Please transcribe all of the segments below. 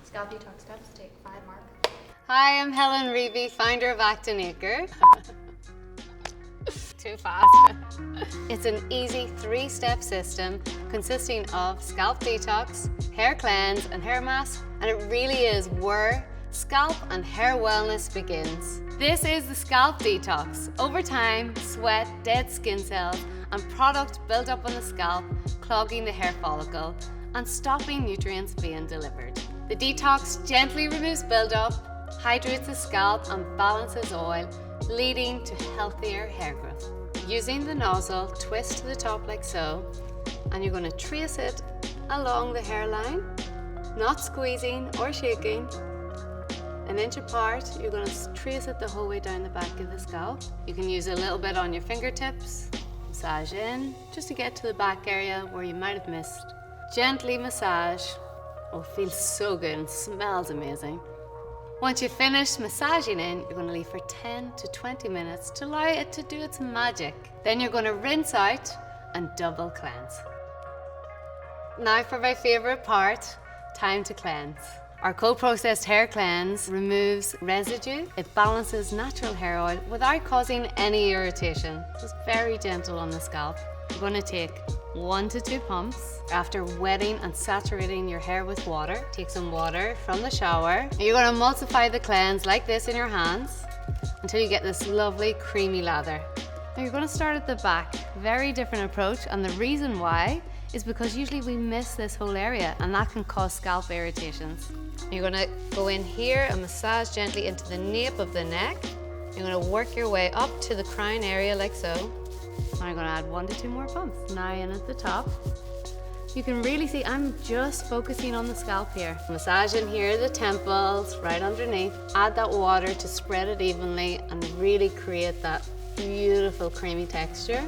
Scalp Detox steps, take 5 mark. Hi, I'm Helen Reavey, founder of Act+Acre. Too fast. It's an easy 3-step system consisting of scalp detox, hair cleanse and hair mask, and it really is where scalp and hair wellness begins. This is the Scalp Detox. Over time, sweat, dead skin cells and product build up on the scalp, clogging the hair follicle and stopping nutrients being delivered. The detox gently removes buildup, hydrates the scalp and balances oil, leading to healthier hair growth. Using the nozzle, twist to the top like so, and you're going to trace it along the hairline, not squeezing or shaking. An inch apart, you're going to trace it the whole way down the back of the scalp. You can use a little bit on your fingertips, massage in, just to get to the back area where you might have missed. Gently massage. Oh, it feels so good and smells amazing. Once you've finished massaging in, you're going to leave for 10 to 20 minutes to allow it to do its magic. Then you're going to rinse out and double cleanse. Now for my favourite part, time to cleanse. Our cold-processed hair cleanse removes residue. It balances natural hair oil without causing any irritation. It's very gentle on the scalp. You're going to take 1 to 2 pumps. After wetting and saturating your hair with water, take some water from the shower. You're going to emulsify the cleanse like this in your hands until you get this lovely creamy lather. Now you're going to start at the back. Very different approach, and the reason why is because usually we miss this whole area and that can cause scalp irritations. You're going to go in here and massage gently into the nape of the neck. You're going to work your way up to the crown area like so. And I'm going to add 1 to 2 more pumps. Now in at the top. You can really see I'm just focusing on the scalp here. Massage in here, the temples, right underneath. Add that water to spread it evenly and really create that beautiful creamy texture.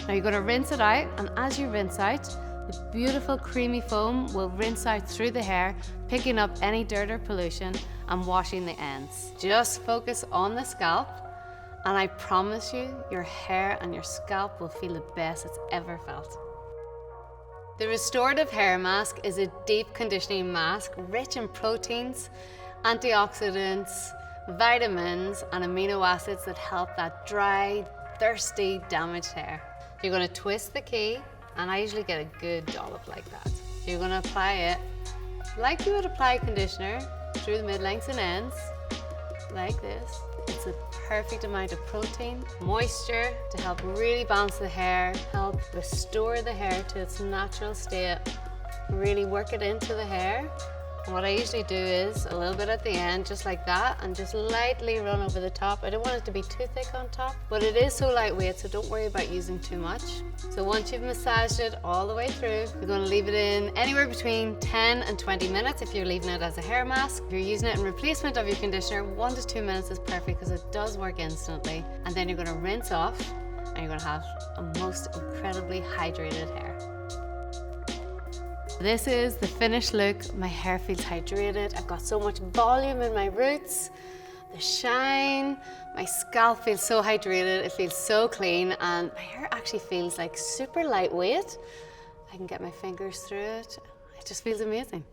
Now you're going to rinse it out, and as you rinse out, the beautiful creamy foam will rinse out through the hair, picking up any dirt or pollution and washing the ends. Just focus on the scalp, and I promise you, your hair and your scalp will feel the best it's ever felt. The Restorative Hair Mask is a deep conditioning mask rich in proteins, antioxidants, vitamins and amino acids that help that dry, thirsty, damaged hair. You're going to twist the key, and I usually get a good dollop like that. You're going to apply it like you would apply conditioner through the mid-lengths and ends, like this. It's a perfect amount of protein, moisture to help really balance the hair, help restore the hair to its natural state, really work it into the hair. And what I usually do is a little bit at the end, just like that, and just lightly run over the top. I don't want it to be too thick on top, but it is so lightweight, so don't worry about using too much. So once you've massaged it all the way through, you're going to leave it in anywhere between 10 and 20 minutes if you're leaving it as a hair mask. If you're using it in replacement of your conditioner, 1 to 2 minutes is perfect because it does work instantly. And then you're going to rinse off, and you're going to have a most incredibly hydrated hair. This is the finished look. My hair feels hydrated. I've got so much volume in my roots, the shine. My scalp feels so hydrated. It feels so clean, and my hair actually feels like super lightweight. I can get my fingers through it. It just feels amazing.